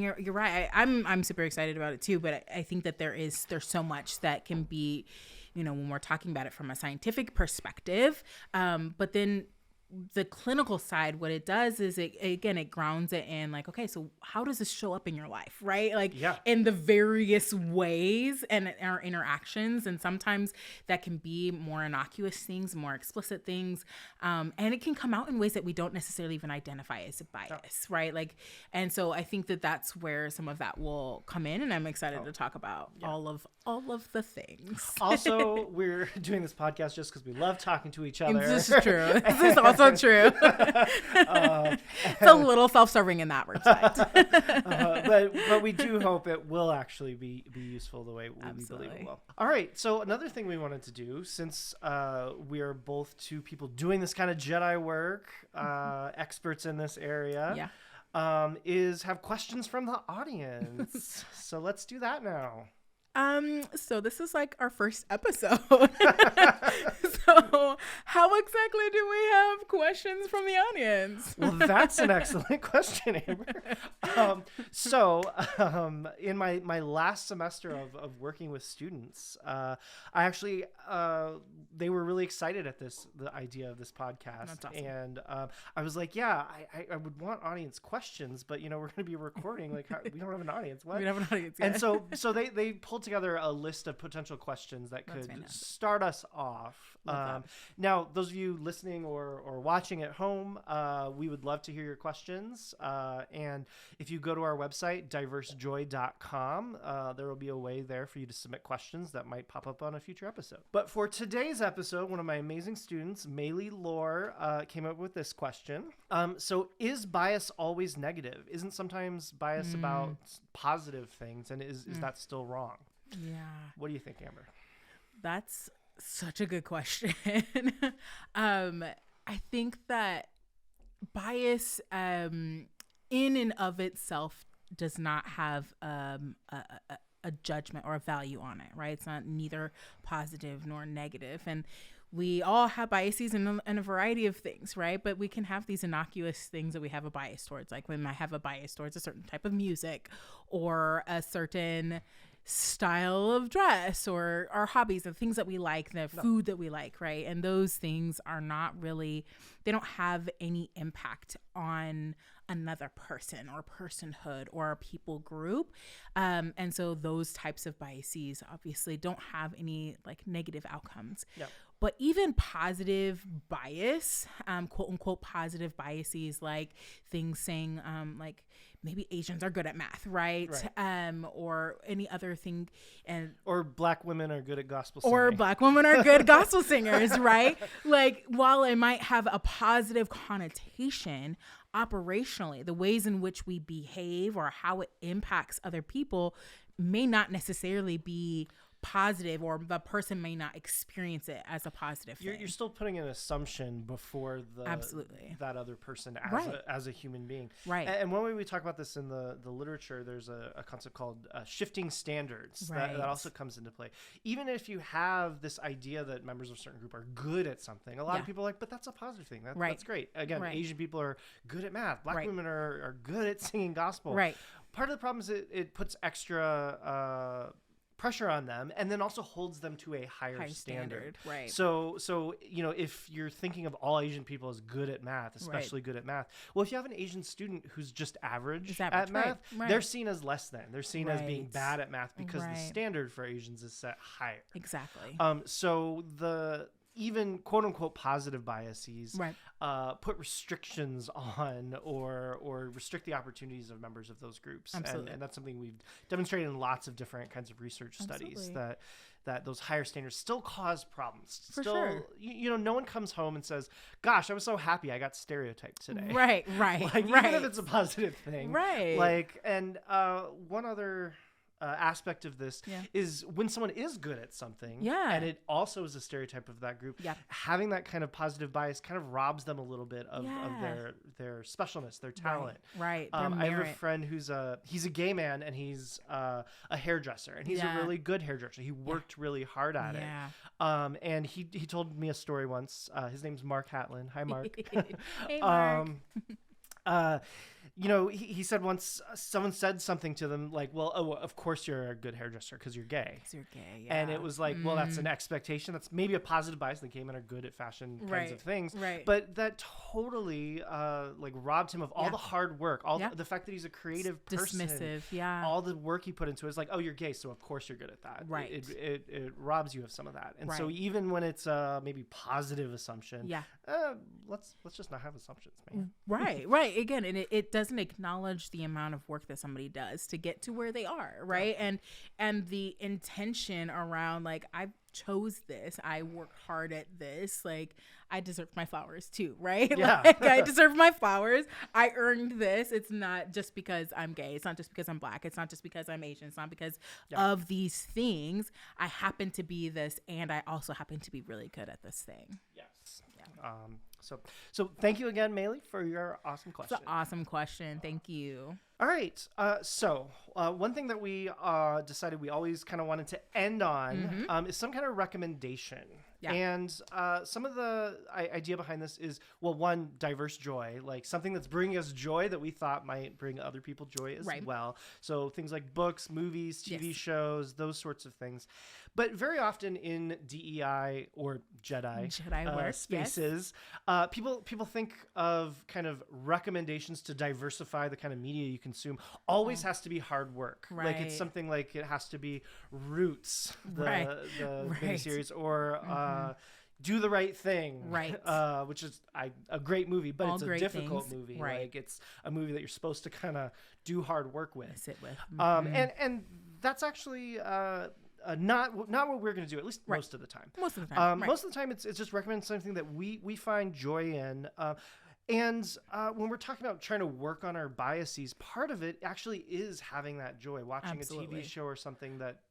you're right. I'm super excited about it too, but I think that there's so much that can be, you know, when we're talking about it from a scientific perspective, but then the clinical side, what it does is it grounds it in like, okay, so how does this show up in your life, right? Like in the various ways and our interactions. And sometimes that can be more innocuous things, more explicit things. And it can come out in ways that we don't necessarily even identify as a bias, right? Like, and so I think that that's where some of that will come in, and I'm excited to talk about all of the things. Also, we're doing this podcast just because we love talking to each other. This is true. This is also true. It's a little self-serving in that respect. But we do hope it will actually be useful the way we believe it will. All right. So another thing we wanted to do, since we are both two people doing this kind of Jedi work, experts in this area, is have questions from the audience. So let's do that now. So this is like our first episode. So how exactly do we have questions from the audience? Well, that's an excellent question, Amber. In my last semester of working with students, I actually, they were really excited at the idea of this podcast. That's awesome. And I was like, I would want audience questions, but you know, we're going to be recording. Like, we don't have an audience. What? We don't have an audience yet. And so they pulled together a list of potential questions that could start us off. Now, those of you listening or watching at home, we would love to hear your questions. And if you go to our website, diversejoy.com, there will be a way there for you to submit questions that might pop up on a future episode. But for today's episode, one of my amazing students, Maylee Lore, came up with this question. So is bias always negative? Isn't sometimes bias about positive things? And is that still wrong? Yeah. What do you think, Amber? That's such a good question. I think that bias in and of itself does not have a judgment or a value on it, right? It's not neither positive nor negative. And we all have biases in a variety of things, right? But we can have these innocuous things that we have a bias towards. Like when I have a bias towards a certain type of music or a certain style of dress or our hobbies, the things that we like, the food that we like, right? And those things are not really, they don't have any impact on another person or personhood or a people group. And so those types of biases obviously don't have any like negative outcomes. Yep. But even positive bias, quote unquote positive biases, like things saying like maybe Asians are good at math, right? Or any other thing, or Black women are good at gospel singing. Or Black women are good gospel singers, right? Like, while it might have a positive connotation, operationally, the ways in which we behave or how it impacts other people may not necessarily be positive, or the person may not experience it as a positive thing. You're still putting an assumption before that other person as a human being. Right. And one way we talk about this in the literature, there's a concept called shifting standards that also comes into play. Even if you have this idea that members of a certain group are good at something, a lot of people are like, but that's a positive thing. That's great. Again, Asian people are good at math. Black women are good at singing gospel. Right. Part of the problem is it puts extra pressure on them, and then also holds them to a higher standard. Right. So if you're thinking of all Asian people as good at math, especially good at math, well, if you have an Asian student who's just average at math, they're seen as less than. They're seen as being bad at math because the standard for Asians is set higher. Exactly. So the even quote unquote positive biases put restrictions on or restrict the opportunities of members of those groups. And that's something we've demonstrated in lots of different kinds of research studies, that those higher standards still cause problems. No one comes home and says, gosh, I was so happy I got stereotyped today. Right. Even if it's a positive thing. Right. And one other aspect of this is when someone is good at something and it also is a stereotype of that group, having that kind of positive bias kind of robs them a little bit of their specialness, their talent. Right. I have a friend he's a gay man, and he's a hairdresser, and he's a really good hairdresser. He worked really hard at it. And he told me a story once. His name's Mark Hatlin. Hi, Mark. Hey, Mark. He said once someone said something to them like, well, of course you're a good hairdresser because you're gay. And it was like, well, that's an expectation. That's maybe a positive bias. The gay men are good at fashion kinds of things. But that totally robbed him of all the hard work, all the fact that he's a creative person. Dismissive, all the work he put into it is like, oh, you're gay, so of course you're good at that. It robs you of some of that. And so even when it's maybe positive assumption, let's just not have assumptions, man. Right. Again, and it doesn't acknowledge the amount of work that somebody does to get to where they are, right? And the intention around, like, I chose this, I worked hard at this, like, I deserve my flowers too, right? Like, I deserve my flowers. I earned this. It's not just because I'm gay. It's not just because I'm Black. It's not just because I'm Asian. It's not because of these things. I happen to be this, and I also happen to be really good at this thing. Yes. So thank you again, Maylee, for your awesome question. It's an awesome question. Thank you. All right. So one thing that we decided we always kind of wanted to end on is some kind of recommendation. And some of the idea behind this is, well, one, diverse joy, like something that's bringing us joy that we thought might bring other people joy as well. So things like books, movies, TV shows, those sorts of things. But very often in DEI or Jedi work, spaces, people think of kind of recommendations to diversify the kind of media you consume always has to be hard work. Like it's something like it has to be Roots, the miniseries, or Do the Right Thing, which is a great movie, but it's a difficult movie. Like it's a movie that you're supposed to kind of do hard work with. Sit with. And that's actually not what we're going to do, at least most of the time. Most of the time. Most of the time, it's just recommend something that we find joy in. And when we're talking about trying to work on our biases, part of it actually is having that joy, watching a TV show or something that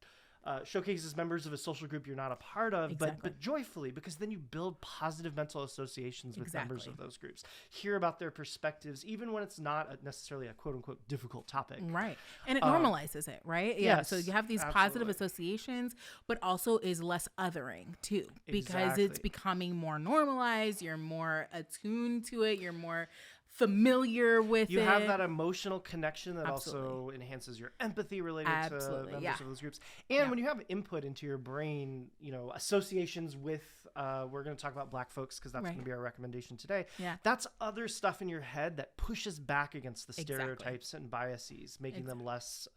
showcases members of a social group you're not a part of, but joyfully, because then you build positive mental associations with members of those groups. Hear about their perspectives, even when it's not necessarily a quote-unquote difficult topic. Right. And it normalizes it, right? Yeah. So you have these positive associations, but also is less othering, too, because it's becoming more normalized. You're more attuned to it. You're more familiar with it. You have that emotional connection that also enhances your empathy related to members of those groups. And when you have input into your brain, associations with, we're going to talk about Black folks because that's going to be our recommendation today. That's other stuff in your head that pushes back against the stereotypes and biases, making them less,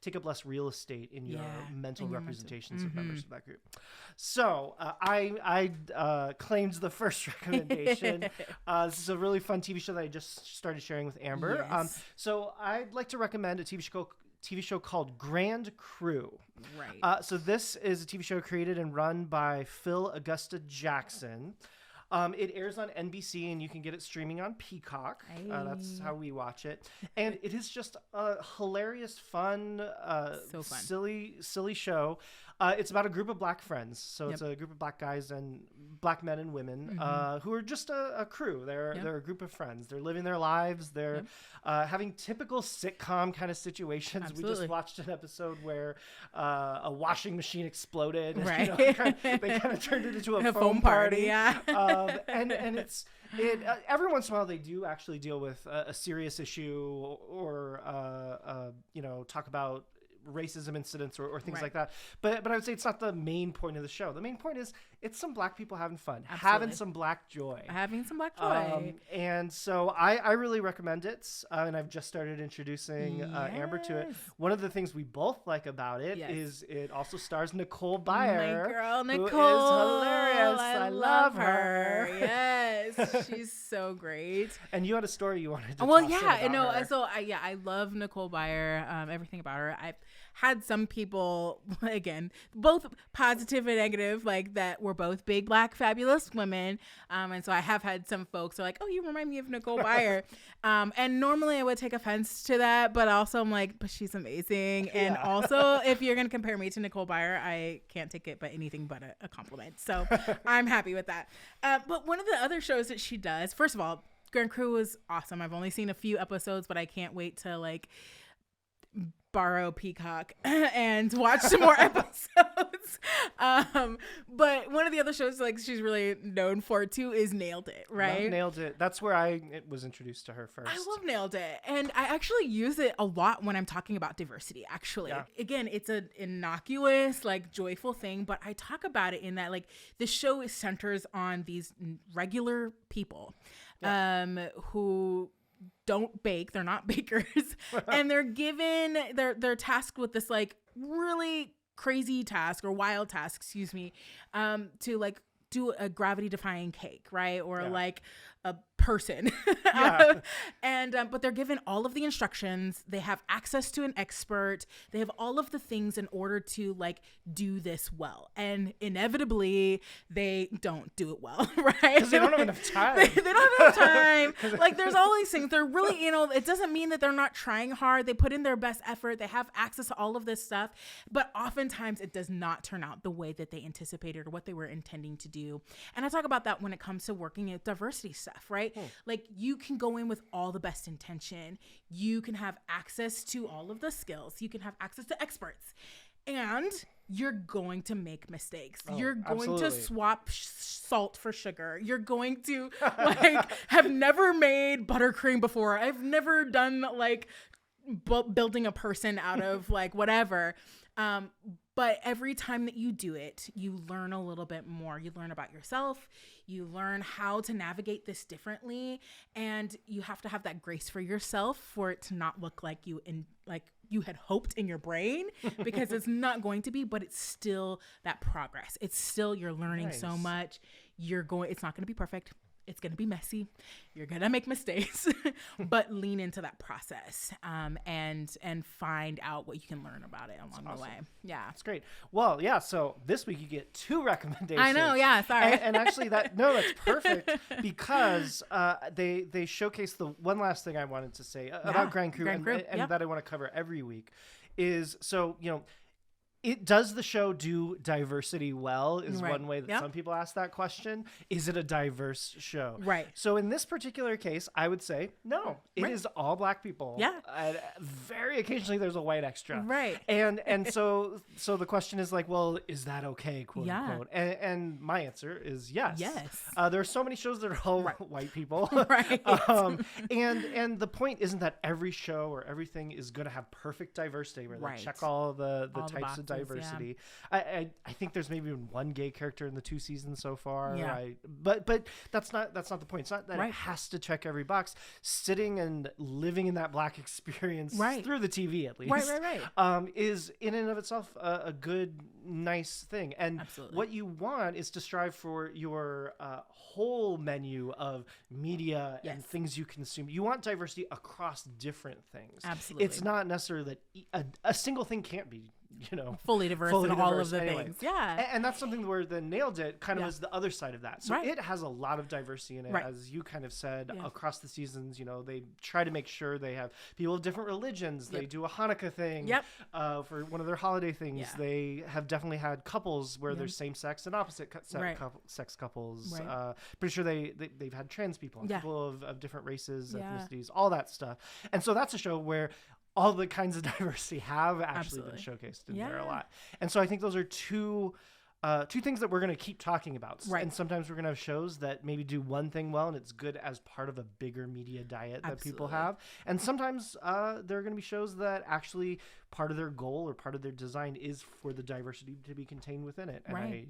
take up less real estate in your mental representations of members of that group. So I claimed the first recommendation. This is a really fun TV show that I just just started sharing with Amber. Yes. So I'd like to recommend a TV show called Grand Crew. Right. So this is a TV show created and run by Phil Augusta Jackson. It airs on NBC, and you can get it streaming on Peacock. That's how we watch it. And it is just a hilarious, fun, silly show. It's about a group of black friends. So it's a group of black guys and black men and women who are just a crew. They're a group of friends. They're living their lives. They're having typical sitcom kind of situations. Absolutely. We just watched an episode where a washing machine exploded. Right. They kind of turned it into a foam party. Yeah. And it's every once in a while they do actually deal with a serious issue or talk about racism incidents or things like that. But I would say it's not the main point of the show. The main point is it's some black people having fun, having some black joy. And so I really recommend it. And I've just started introducing Amber to it. One of the things we both like about it is it also stars Nicole Byer. My girl, Nicole. Who is hilarious. I love her. Yes. She's so great. And you had a story you wanted to Well, toss in yeah. about No, her. so I love Nicole Byer, everything about her. I've had some people, again, both positive and negative, like that were both big, black, fabulous women. And so I have had some folks who are like, oh, you remind me of Nicole Byer. And normally I would take offense to that, but also I'm like, but she's amazing. Yeah. And also, if you're going to compare me to Nicole Byer, I can't take it but anything but a compliment. So I'm happy with that. But one of the other shows that she does, first of all, Grand Crew was awesome. I've only seen a few episodes, but I can't wait to borrow Peacock and watch some more episodes. But one of the other shows she's really known for too is Nailed It, right? Love Nailed It. That's where I was introduced to her first. I love Nailed It. And I actually use it a lot when I'm talking about diversity, actually. Yeah. Again, it's an innocuous, joyful thing, but I talk about it in that, the show centers on these regular people who don't bake. They're not bakers. And they're given, they're tasked with this really crazy task or wild task, to do a gravity defying cake, right? Or a person. And but they're given all of the instructions. They have access to an expert. They have all of the things in order to do this well. And inevitably they don't do it well, right? Because they don't have enough time. they don't have time. There's all these things. They're really, it doesn't mean that they're not trying hard. They put in their best effort. They have access to all of this stuff. But oftentimes it does not turn out the way that they anticipated or what they were intending to do. And I talk about that when it comes to working at diversity stuff, right? You can go in with all the best intention. You can have access to all of the skills. You can have access to experts. And you're going to make mistakes. You're going to swap salt for sugar. You're going to have never made buttercream before. I've never done building a person out of whatever. But every time that you do it, you learn a little bit more. You learn about yourself. You learn how to navigate this differently. And you have to have that grace for yourself for it to not look like you had hoped in your brain, because it's not going to be, but it's still that progress. It's still, you're learning so much. It's not going to be perfect. It's going to be messy. You're going to make mistakes, but lean into that process and find out what you can learn about it along the way. Yeah. That's great. Well, yeah. So this week you get 2 recommendations. I know. Yeah. Sorry. And actually that's perfect because they showcase the one last thing I wanted to say about Grand Crew and that I want to cover every week is, does the show do diversity well is one way that some people ask that question. Is it a diverse show? Right. So in this particular case, I would say no. It is all black people. Yeah. Very occasionally there's a white extra. Right. And so the question is well, is that okay, quote unquote? And my answer is yes. Yes. There are so many shows that are all white people. Right. And the point isn't that every show or everything is going to have perfect diversity where they check all the types of diversity. diversity. I think there's maybe one gay character in the 2 seasons so far. Yeah. But that's not the point. It's not that it has to check every box. Sitting and living in that Black experience through the TV, at least, is in and of itself a good, nice thing. And what you want is to strive for your whole menu of media and things you consume. You want diversity across different things. Absolutely. It's not necessarily that a single thing can't be, fully diverse in all of the things. Yeah. And that's something where the Nailed It kind of was the other side of that. So it has a lot of diversity in it, as you kind of said, across the seasons. They try to make sure they have people of different religions. They do a Hanukkah thing for one of their holiday things. Yeah. They have definitely had couples where there's same-sex and opposite sex couples. Pretty sure they've had trans people and people of different races, ethnicities, all that stuff. And so that's a show where all the kinds of diversity have actually been showcased in there a lot. And so I think those are two things that we're going to keep talking about. Right. And sometimes we're going to have shows that maybe do one thing well and it's good as part of a bigger media diet that people have. And sometimes there are going to be shows that actually part of their goal or part of their design is for the diversity to be contained within it. And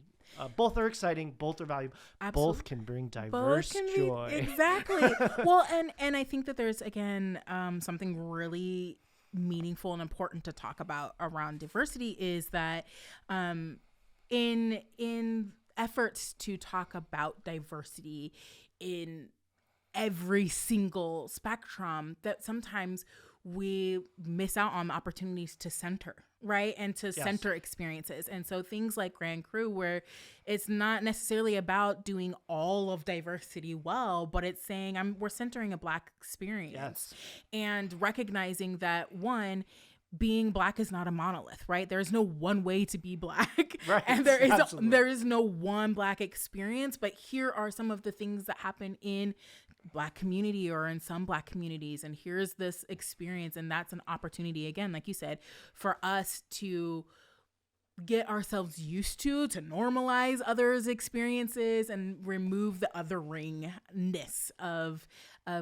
both are exciting. Both are valuable. Absolutely. Both can bring diverse joy. Exactly. Well, and I think that there's, again, something really meaningful and important to talk about around diversity is that in efforts to talk about diversity in every single spectrum, that sometimes we miss out on opportunities to center, right? And to center experiences. And so things like Grand Crew, where it's not necessarily about doing all of diversity well, but it's saying we're centering a Black experience and recognizing that, one, being Black is not a monolith, right? There's no one way to be Black, and there is no one Black experience. But here are some of the things that happen in Black community or in some Black communities, and here's this experience, and that's an opportunity, again, like you said, for us to get ourselves used to normalize others' experiences and remove the otheringness of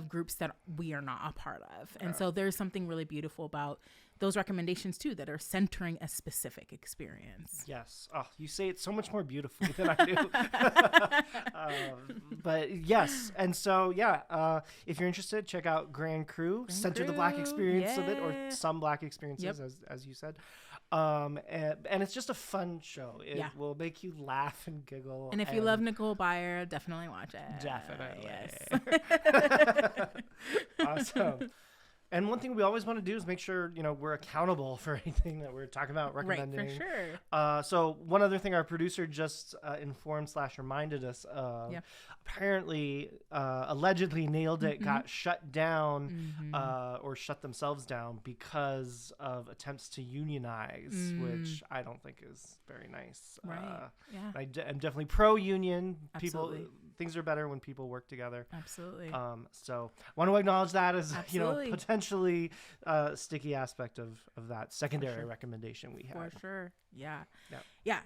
groups that we are not a part of. And so there's something really beautiful about those recommendations too that are centering a specific experience. Yes. Oh, you say it so much more beautifully than I do. But yes. And so, if you're interested, check out Grand Crew. Center the Black experience of it, or some Black experiences, as you said. And it's just a fun show. It will make you laugh and giggle. And if you love Nicole Byer, definitely watch it. Definitely. Yes. Awesome. And one thing we always want to do is make sure, we're accountable for anything that we're talking about, recommending. Right, for sure. So one other thing our producer just informed/reminded us of, apparently, allegedly Nailed It got shut down or shut themselves down because of attempts to unionize, which I don't think is very nice. Right. I'm definitely pro-union. Absolutely. Things are better when people work together. Absolutely. So want to acknowledge that as potentially sticky aspect of that secondary recommendation we have. For sure. Yeah.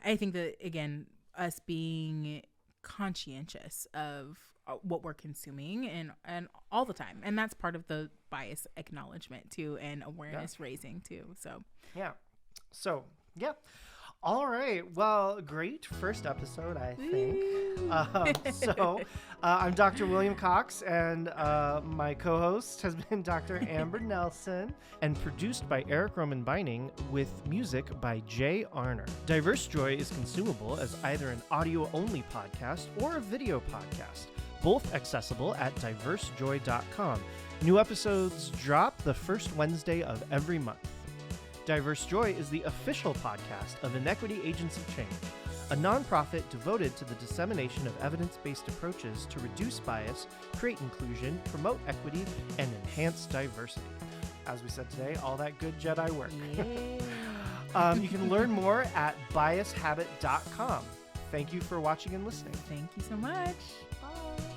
I think that, again, us being conscientious of what we're consuming and all the time, and that's part of the bias acknowledgement too, and awareness raising too. So all right. Well, great first episode, I think. I'm Dr. William Cox, and my co-host has been Dr. Amber Nelson, and produced by Eric Roman Binding with music by Jay Arner. Diverse Joy is consumable as either an audio-only podcast or a video podcast, both accessible at diversejoy.com. New episodes drop the first Wednesday of every month. Diverse Joy is the official podcast of Inequity Agency Change, a nonprofit devoted to the dissemination of evidence-based approaches to reduce bias, create inclusion, promote equity, and enhance diversity. As we said today, all that good Jedi work. You can learn more at biashabit.com. Thank you for watching and listening. Thank you so much. Bye.